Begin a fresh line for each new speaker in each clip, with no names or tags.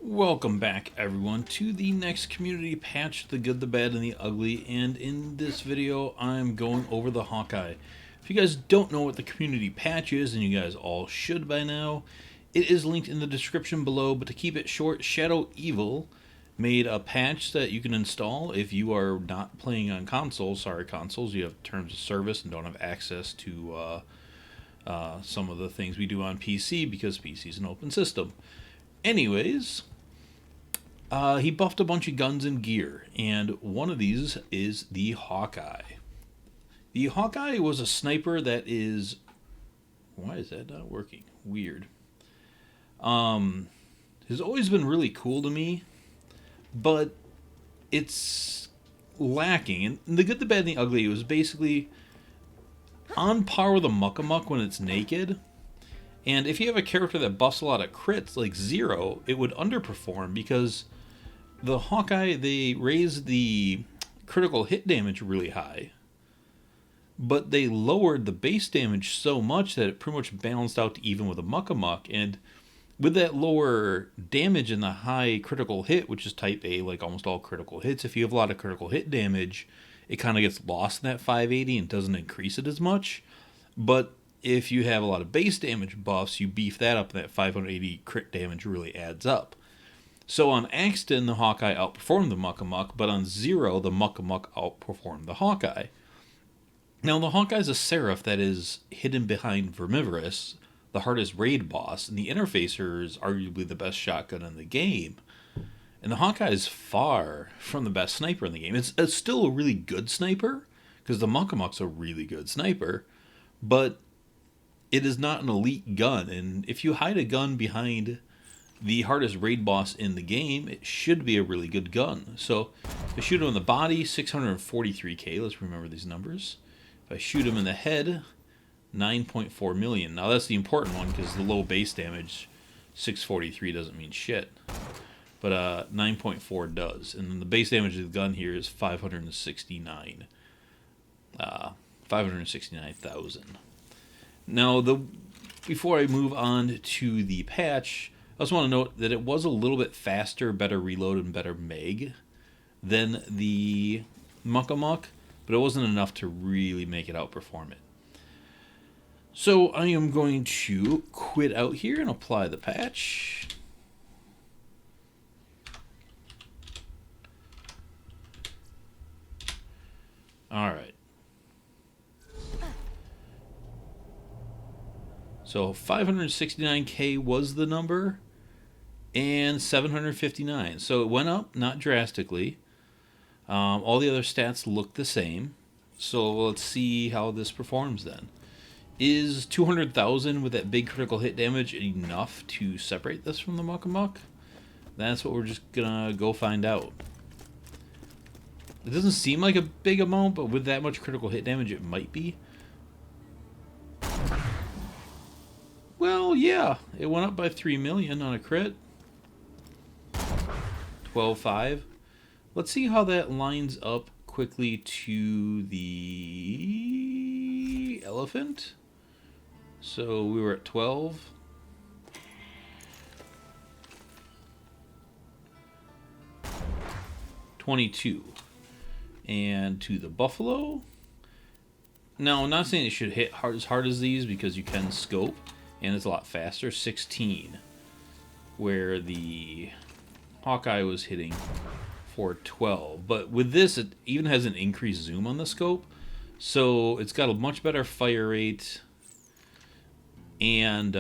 Welcome back, everyone, to the next community patch, the good, the bad, and the ugly. And in this video, I'm going over the Hawkeye. If you guys don't know what the community patch is, and you guys all should by now, it is linked in the description below. But to keep it short, Shadowevil made a patch that you can install if you are not playing on consoles. Sorry, consoles, you have terms of service and don't have access to some of the things we do on PC because PC is an open system. Anyways, he buffed a bunch of guns and gear, and one of these is the Hawkeye. The Hawkeye was a sniper that is... Why is that not working? Weird. Has always been really cool to me, but it's lacking. And the good, the bad, and the ugly, it was basically on par with a Muck-a-Muck when it's naked. And if you have a character that buffs a lot of crits, like Zero, it would underperform because the Hawkeye, they raised the critical hit damage really high, but they lowered the base damage so much that it pretty much balanced out to even with a Muck-a-Muck. And with that lower damage and the high critical hit, which is type A, like almost all critical hits, if you have a lot of critical hit damage, it kind of gets lost in that 580 and doesn't increase it as much. But if you have a lot of base damage buffs, you beef that up, and that 580 crit damage really adds up. So on Axton, the Hawkeye outperformed the Muck-a-Muck, but on Zero, the Muck-a-Muck outperformed the Hawkeye. Now, the Hawkeye's a Seraph that is hidden behind Vermivorous, the hardest raid boss, and the Interfacer is arguably the best shotgun in the game. And the Hawkeye is far from the best sniper in the game. It's still a really good sniper, because the Muck-a-Muck's a really good sniper, but it is not an elite gun, and if you hide a gun behind the hardest raid boss in the game, it should be a really good gun. So if I shoot him in the body, 643k, let's remember these numbers. If I shoot him in the head, 9.4 million. Now that's the important one because the low base damage, 643 doesn't mean shit. But 9.4 does. And then the base damage of the gun here is 569. 569,000. Now, before I move on to the patch, I just want to note that it was a little bit faster, better reload, and better mag than the Muck-a-Muck, but it wasn't enough to really make it outperform it. So I am going to quit out here and apply the patch. All right. So 569k was the number, and 759. So it went up, not drastically. All the other stats look the same. So let's see how this performs then. Is 200,000 with that big critical hit damage enough to separate this from the Muck-a-Muck? That's what we're just gonna go find out. It doesn't seem like a big amount, but with that much critical hit damage, it might be. Well, yeah, it went up by 3 million on a crit. 12.5. Let's see how that lines up quickly to the elephant. So we were at 12. $22. And to the buffalo. Now, I'm not saying it should hit as hard as these because you can scope. And it's a lot faster, 16, where the Hawkeye was hitting for 12. But with this, it even has an increased zoom on the scope, so it's got a much better fire rate and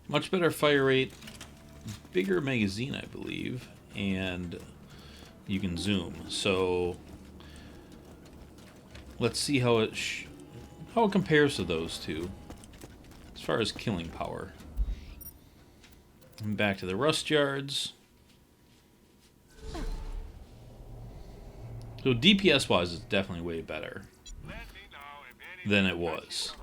much better fire rate, bigger magazine, I believe, and you can zoom. So let's see how it compares to those two as far as killing power. And back to the rust yards. So DPS wise, it's definitely way better than it was.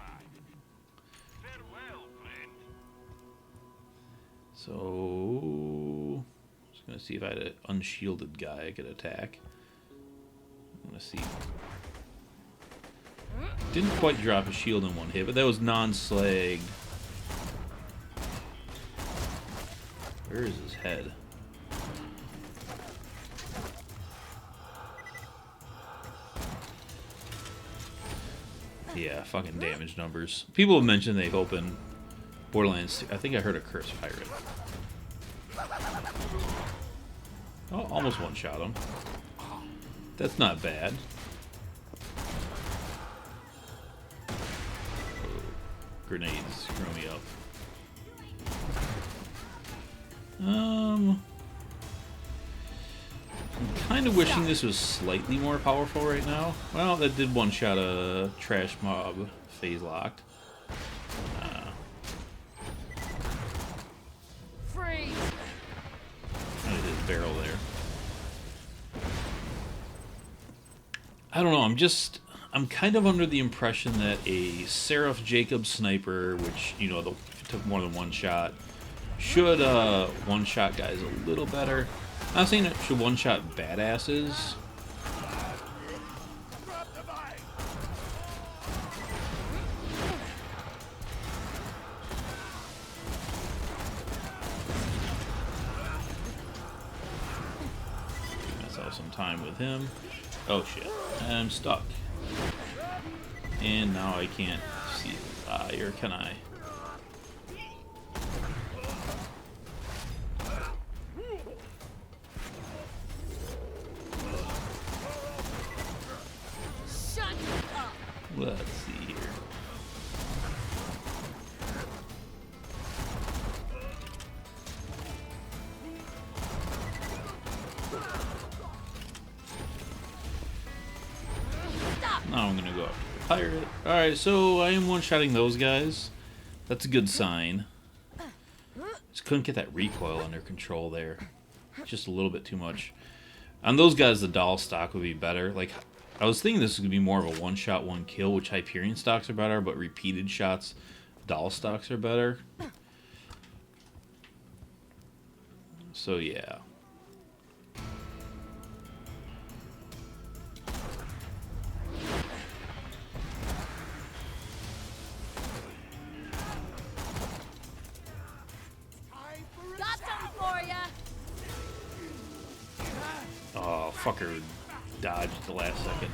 So just gonna see if I had an unshielded guy I could attack. I'm gonna see. Didn't quite drop a shield in one hit, but that was non-slagged. Where is his head? Yeah, fucking damage numbers. People have mentioned they've opened Borderlands. I think I heard a curse pirate. Oh, almost one-shot him. That's not bad. Oh, grenades screw me up. I'm kind of wishing this was slightly more powerful right now. Well, that did one-shot a trash mob phase locked.
Freeze!
I did his barrel there. I don't know, I'm kind of under the impression that a Seraph Jakobs Sniper, which, you know, if it took more than one shot, should one-shot guys a little better. I'm not saying it should one-shot badasses. Give myself some time with him. Oh shit, I'm stuck. And now I can't see his eye, or can I?
Shut up!
Let's see here. Now I'm gonna go after the pirate. Alright, so I am one-shotting those guys. That's a good sign. Just couldn't get that recoil under control there. Just a little bit too much. On those guys, the doll stock would be better. Like, I was thinking this was going to be more of a one-shot, one-kill, which Hyperion stocks are better, but repeated shots, doll stocks are better. So, yeah.
Got some for ya!
Oh, fucker dodged at the last second.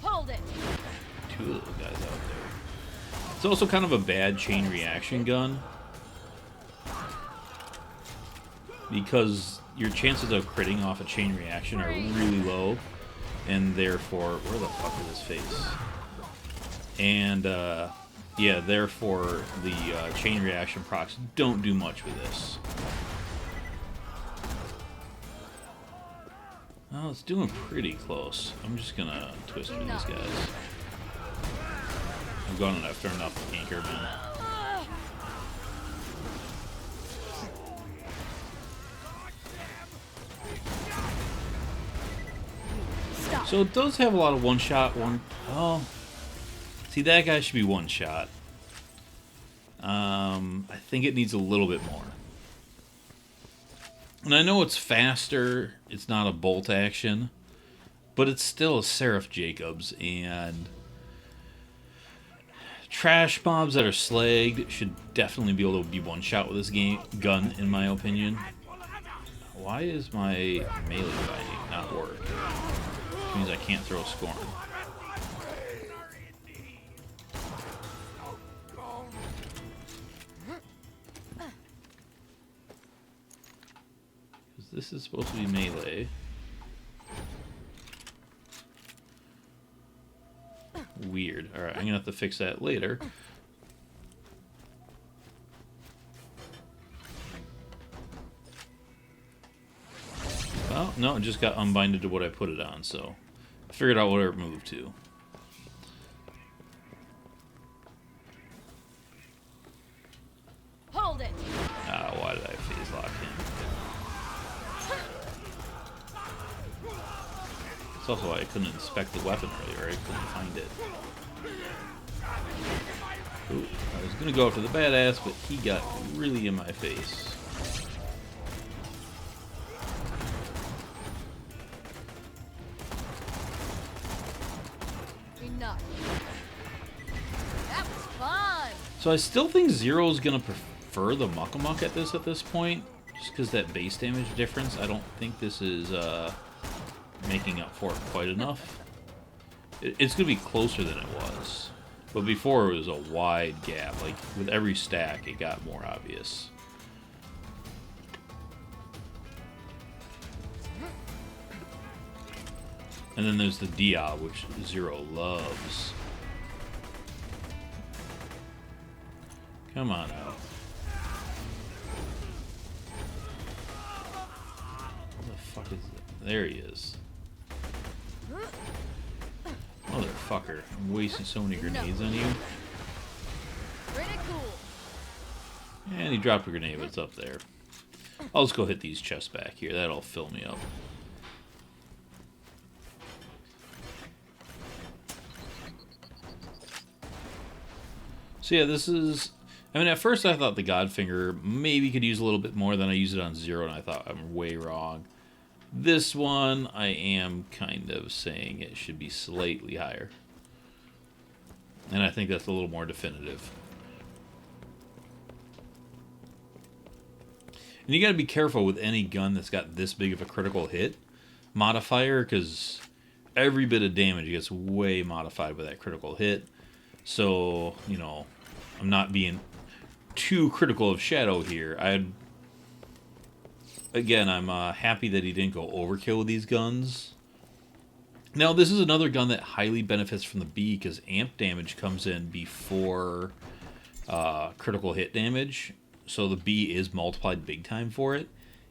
Hold it!
Two of those guys out there. It's also kind of a bad chain reaction gun, because your chances of critting off a chain reaction are really low, and therefore, where the fuck is his face? And yeah, therefore the chain reaction procs don't do much with this. Well, it's doing pretty close. I'm just gonna twist through these guys. I've gone after enough Anchorman.
Stop!
So it does have a lot of one-shot, oh, see, that guy should be one-shot. I think it needs a little bit more. And I know it's faster, it's not a bolt action, but it's still a Seraph Jakobs, and trash mobs that are slagged should definitely be able to be one-shot with this gun, in my opinion. Why is my melee binding not work? Which means I can't throw Scorn. This is supposed to be melee. Weird. Alright, I'm gonna have to fix that later. Well, no, it just got unbinded to what I put it on, so I figured out where it moved to.
Hold it!
Ah, why did I phase lock him? That's also why I couldn't inspect the weapon earlier. I couldn't find it. Ooh, I was gonna go after the badass, but he got really in my face.
Enough. That was fun!
So I still think Zero's gonna prefer the Muck at this point, just because that base damage difference. I don't think this is making up for it quite enough. It's gonna be closer than it was, but before it was a wide gap. Like with every stack, it got more obvious. And then there's the Dia, which Zero loves. Come on out. What the fuck is it? There he is. Motherfucker. I'm wasting so many grenades on you.
Pretty cool.
And he dropped a grenade, but it's up there. I'll just go hit these chests back here. That'll fill me up. So yeah, this is... I mean, at first I thought the Godfinger maybe could use a little bit more than I used it on Zero, and I thought I'm way wrong. This one, I am kind of saying it should be slightly higher. And I think that's a little more definitive. And you gotta be careful with any gun that's got this big of a critical hit modifier, because every bit of damage gets way modified by that critical hit. So, you know, I'm not being too critical of Shadow here. Again, I'm happy that he didn't go overkill with these guns. Now, this is another gun that highly benefits from the B, because amp damage comes in before critical hit damage. So the B is multiplied big time for it.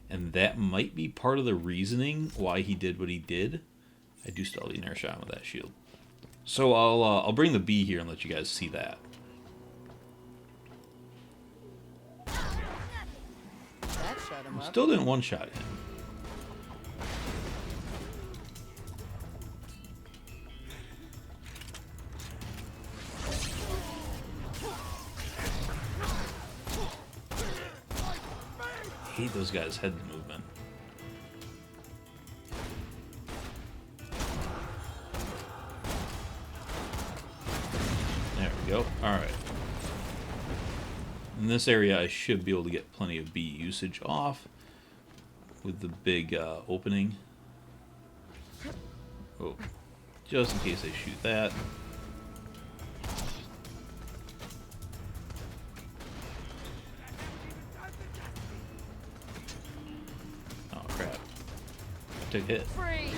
And that might be part of the reasoning why he did what he did. I do still have the inertia shot with that shield. So I'll bring the B here and let you guys see that.
That shut him up.
Still didn't one-shot him. I hate those guys' head movement. There we go. Alright. In this area, I should be able to get plenty of B usage off with the big opening. Oh, just in case I shoot that. Oh, crap. I took a hit.
Freeze.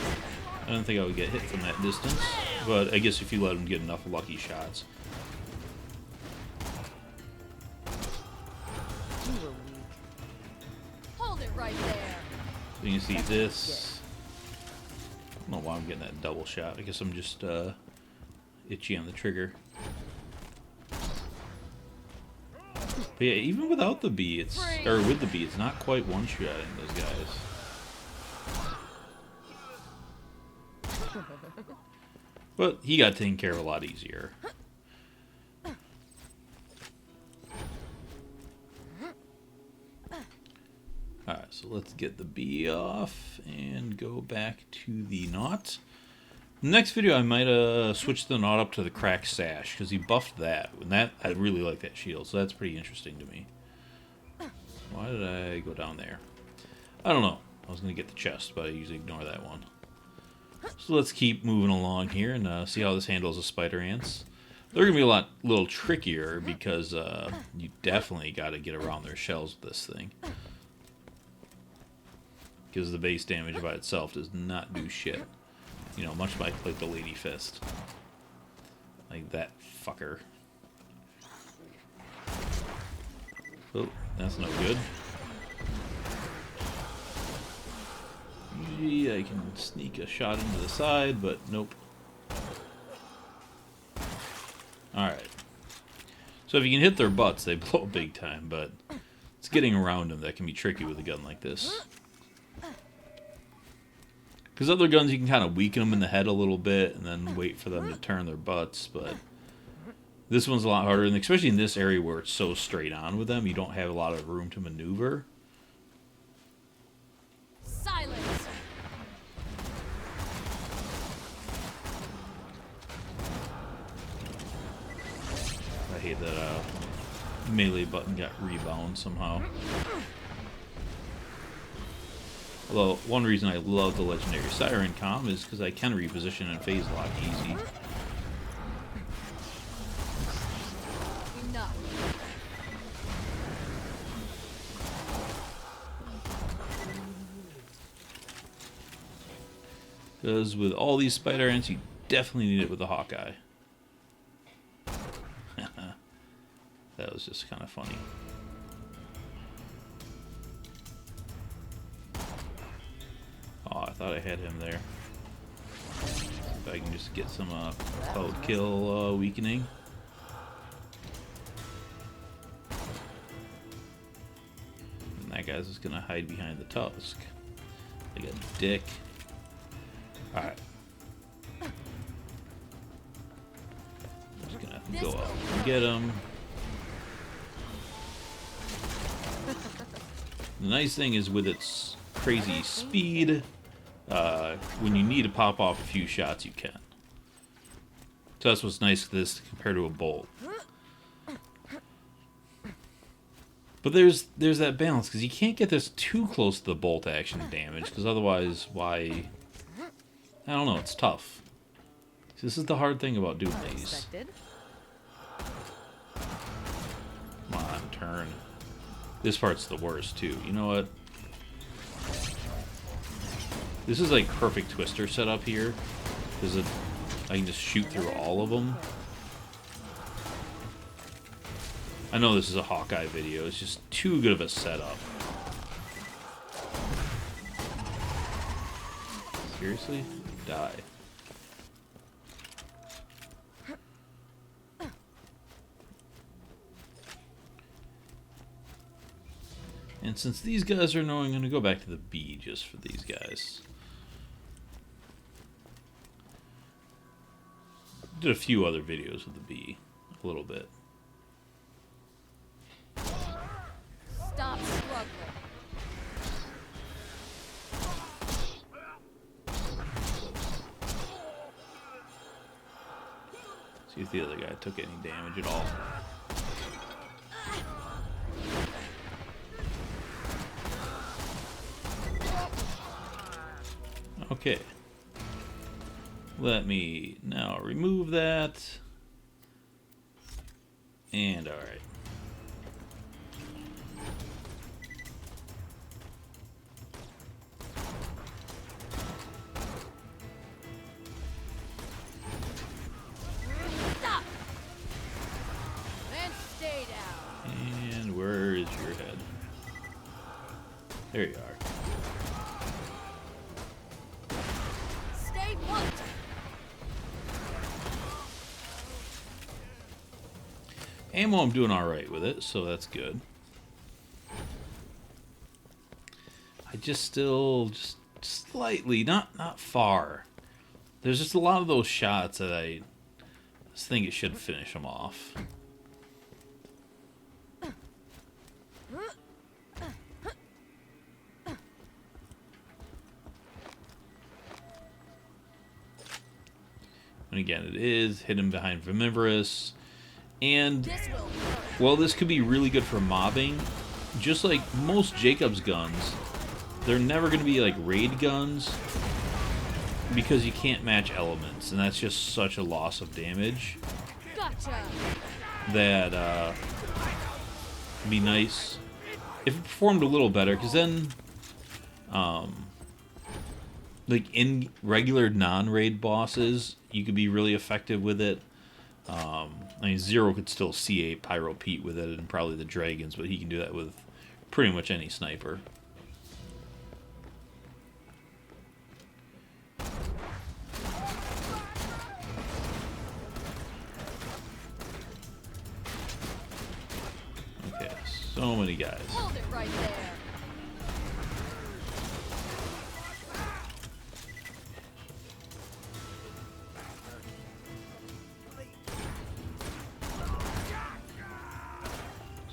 I don't think I would get hit from that distance, but I guess if you let him get enough lucky shots.
You were weak. Hold it right there.
So you can see this. I don't know why I'm getting that double shot. I guess I'm just itchy on the trigger. But yeah, even without the B, it's or with the B, it's not quite one-shotting those guys. But he got taken care of a lot easier. Alright, so let's get the B off and go back to the Naught. Next video, I might switch the Naught up to the Cracked Sash, because he buffed that. And that, I really like that shield, so that's pretty interesting to me. Why did I go down there? I don't know. I was going to get the chest, but I usually ignore that one. So let's keep moving along here and see how this handles the spider ants. They're going to be a little trickier, because you definitely got to get around their shells with this thing. Because the base damage by itself does not do shit. You know, much like the Lady Fist. Like that fucker. Oh, that's no good. Usually I can sneak a shot into the side, but nope. Alright. So if you can hit their butts, they blow big time, but it's getting around them that can be tricky with a gun like this. Because other guns, you can kind of weaken them in the head a little bit and then wait for them to turn their butts, but this one's a lot harder, and especially in this area where it's so straight on with them, you don't have a lot of room to maneuver.
Silence.
I hate that melee button got rebound somehow. Although, one reason I love the legendary Siren Com is because I can reposition and phase lock easy.
Enough.
Because with all these spider ants, you definitely need it with the Hawkeye. That was just kind of funny. Oh, I thought I had him there. If I can just get some cloud kill weakening. And that guy's just gonna hide behind the tusk. Like a dick. Alright. Just gonna go up and get him. The nice thing is with its crazy speed, when you need to pop off a few shots, you can. So that's what's nice with this compared to a bolt. But there's that balance, because you can't get this too close to the bolt action damage, because otherwise, why... I don't know, it's tough. So this is the hard thing about doing these. Come on, turn. This part's the worst, too. You know what? This is like perfect twister setup here. Because I can just shoot through all of them. I know this is a Hawkeye video. It's just too good of a setup. Seriously? Die. And since these guys are no, I'm going to go back to the B just for these guys. Did a few other videos with the B, a little bit.
Stop struggling.
See if the other guy took any damage at all. Okay. Let me now remove that. And alright.
Stop. And stay down.
And where is your head? There you are.
Stay put.
Ammo, I'm doing alright with it, so that's good. I just still, just slightly, not far. There's just a lot of those shots that I just think it should finish them off. And again, it is hidden behind Vivivorous. And, well, this could be really good for mobbing. Just like most Jakobs guns, they're never going to be like raid guns because you can't match elements, and that's just such a loss of damage.
Gotcha.
That would be nice if it performed a little better, because then, like in regular non-raid bosses, you could be really effective with it. I mean, Zero could still C8 Pyro Pete with it, and probably the Dragons, but he can do that with pretty much any sniper. Okay, so many guys.
Hold it right there.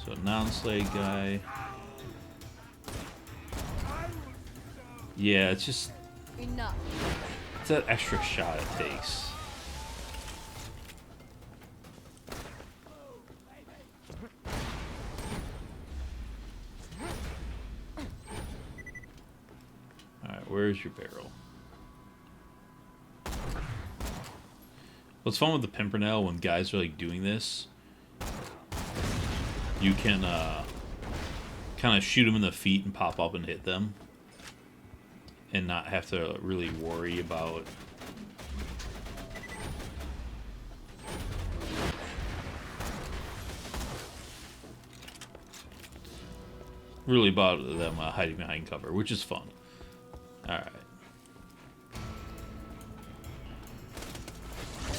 So non-slay guy. Yeah, it's just
Enough.
it's that extra shot it takes. Alright, where's your barrel? What's fun with the Pimpernel when guys are like doing this, you can kind of shoot them in the feet and pop up and hit them and not have to really worry about them hiding behind cover, which is fun. Alright.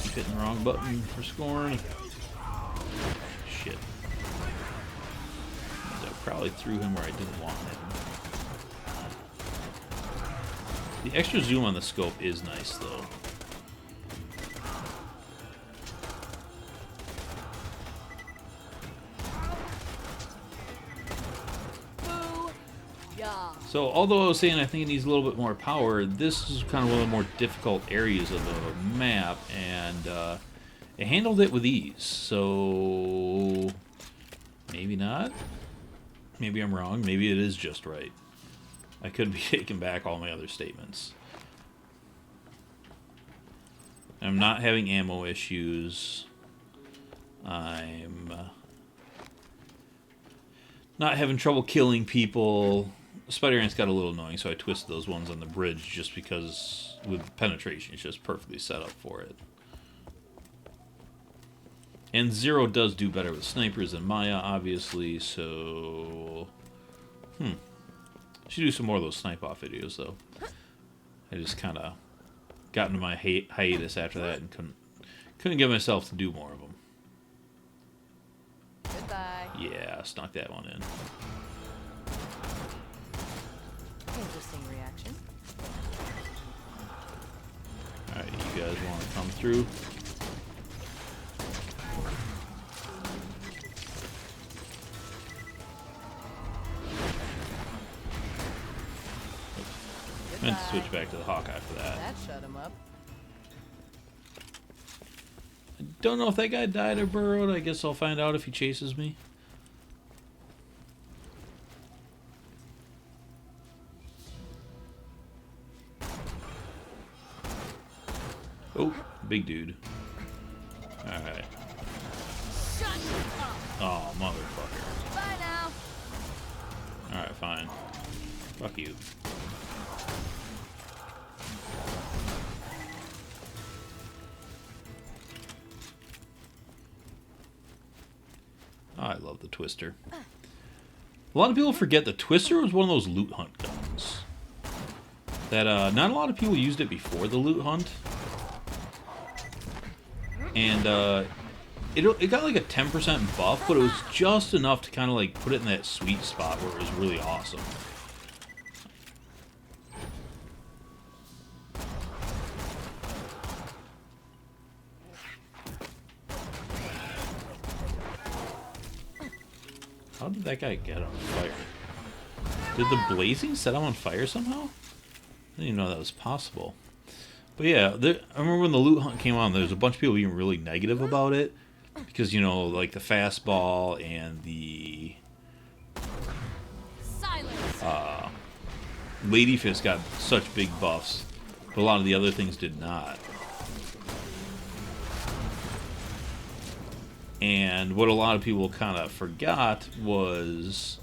Keep hitting the wrong button for scoring. Shit. I probably threw him where I didn't want him. The extra zoom on the scope is nice, though. So, although I was saying I think it needs a little bit more power, this is kind of one of the more difficult areas of the map, and it handled it with ease. So, maybe not. Maybe I'm wrong. Maybe it is just right. I could be taking back all my other statements. I'm not having ammo issues. I'm not having trouble killing people. Spider Ant's got a little annoying, so I twisted those ones on the bridge just because with penetration it's just perfectly set up for it. And Zero does do better with snipers than Maya, obviously, so... Should do some more of those snipe off videos, though. I just kind of got into my hiatus after that and couldn't get myself to do more of them.
Goodbye.
Yeah, snuck that one in.
Interesting reaction.
Alright, you guys want to come through? I meant to switch back to the Hawkeye for that.
That shut him up.
I don't know if that guy died or burrowed. I guess I'll find out if he chases me. Oh, big dude. Alright. Oh, motherfucker.
Bye now.
Alright, fine. Fuck you. Oh, I love the Twister. A lot of people forget the Twister was one of those loot hunt guns. That, not a lot of people used it before the loot hunt. And, it got like a 10% buff, but it was just enough to kind of like put it in that sweet spot where it was really awesome. How did that guy get on fire? Did the blazing set him on fire somehow? I didn't even know that was possible. But yeah, I remember when the loot hunt came on, there was a bunch of people being really negative about it. Because, you know, like the fastball and the Ladyfist got such big buffs, but a lot of the other things did not. And what a lot of people kind of forgot was,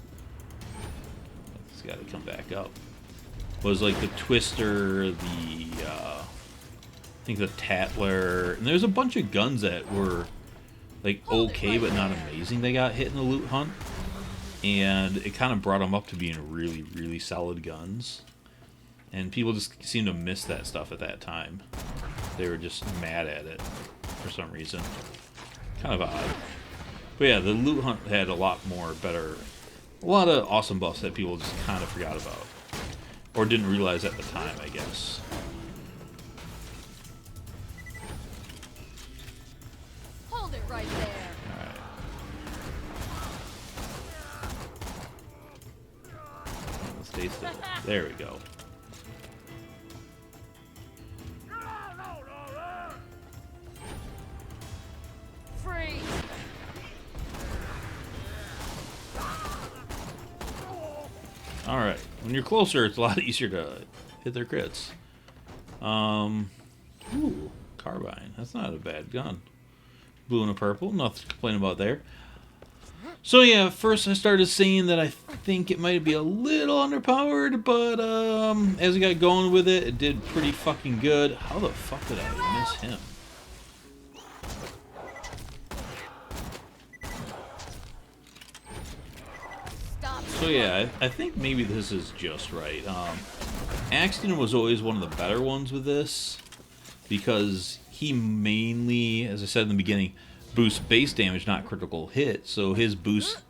it's got to come back up, was like the Twister, the I think the Tatler, and there's a bunch of guns that were like okay but not amazing they got hit in the loot hunt, and it kind of brought them up to being really, really solid guns, and people just seemed to miss that stuff at that time. They were just mad at it for some reason. Kind of odd. But yeah, the loot hunt had a lot of awesome buffs that people just kind of forgot about. Or didn't realize at the time, I guess.
Hold it right there.
Alright. Stay still. There we go.
Freeze.
Alright. When you're closer, it's a lot easier to hit their crits. Ooh, carbine. That's not a bad gun. Blue and a purple. Nothing to complain about there. So yeah, first I started saying that I think it might be a little underpowered, but as I got going with it, it did pretty fucking good. How the fuck did I miss him? So yeah, I think maybe this is just right. Axton was always one of the better ones with this, because he mainly, as I said in the beginning, boosts base damage, not critical hit, so his boosts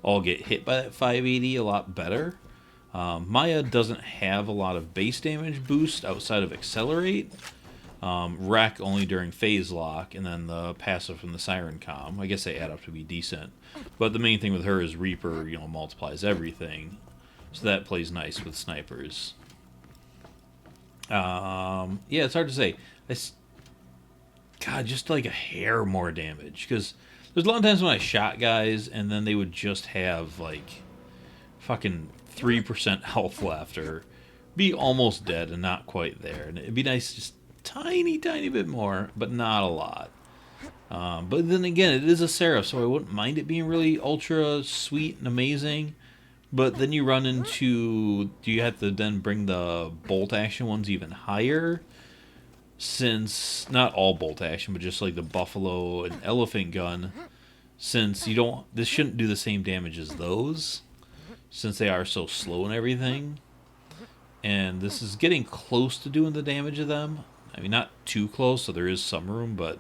all get hit by that 580 a lot better. Maya doesn't have a lot of base damage boost outside of Accelerate. Wreck only during phase lock, and then the passive from the Siren Comm. I guess they add up to be decent. But the main thing with her is Reaper, you know, multiplies everything. So that plays nice with snipers. Yeah, it's hard to say. God, just like a hair more damage. Because there's a lot of times when I shot guys, and then they would just have, like, fucking 3% health left, or be almost dead and not quite there. And it'd be nice just tiny bit more, but not a lot. But then again, it is a Seraph, so I wouldn't mind it being really ultra sweet and amazing. But then you run into, do you have to then bring the bolt action ones even higher? Since, not all bolt action, but just like the Buffalo and Elephant gun, since you don't, this shouldn't do the same damage as those, since they are so slow and everything. And this is getting close to doing the damage of them. I mean, not too close, so there is some room, but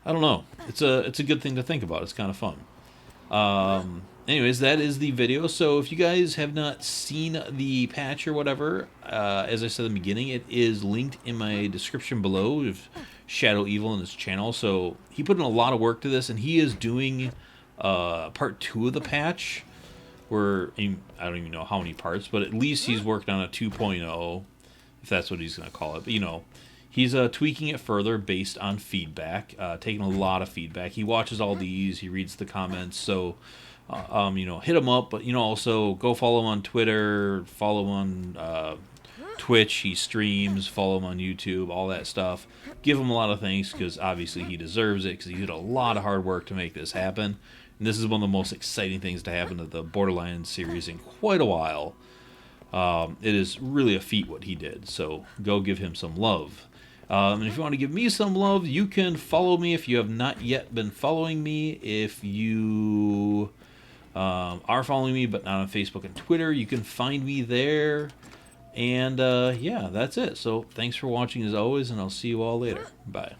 I don't know. It's a good thing to think about. It's kind of fun. Anyways, that is the video. So if you guys have not seen the patch or whatever, as I said in the beginning, it is linked in my description below of Shadowevil and his channel. So he put in a lot of work to this, and he is doing part 2 of the patch, where I don't even know how many parts, but at least he's worked on a 2.0, if that's what he's going to call it. But, you know, he's tweaking it further based on feedback, taking a lot of feedback. He watches all these, he reads the comments, so, you know, hit him up. But, you know, also go follow him on Twitter, follow him on Twitch, he streams, follow him on YouTube, all that stuff. Give him a lot of thanks, because obviously he deserves it, because he did a lot of hard work to make this happen. And this is one of the most exciting things to happen to the Borderlands series in quite a while. It is really a feat what he did, so go give him some love. And if you want to give me some love, you can follow me if you have not yet been following me. If you are following me but not on Facebook and Twitter, you can find me there. And yeah, that's it. So thanks for watching as always, and I'll see you all later. Bye.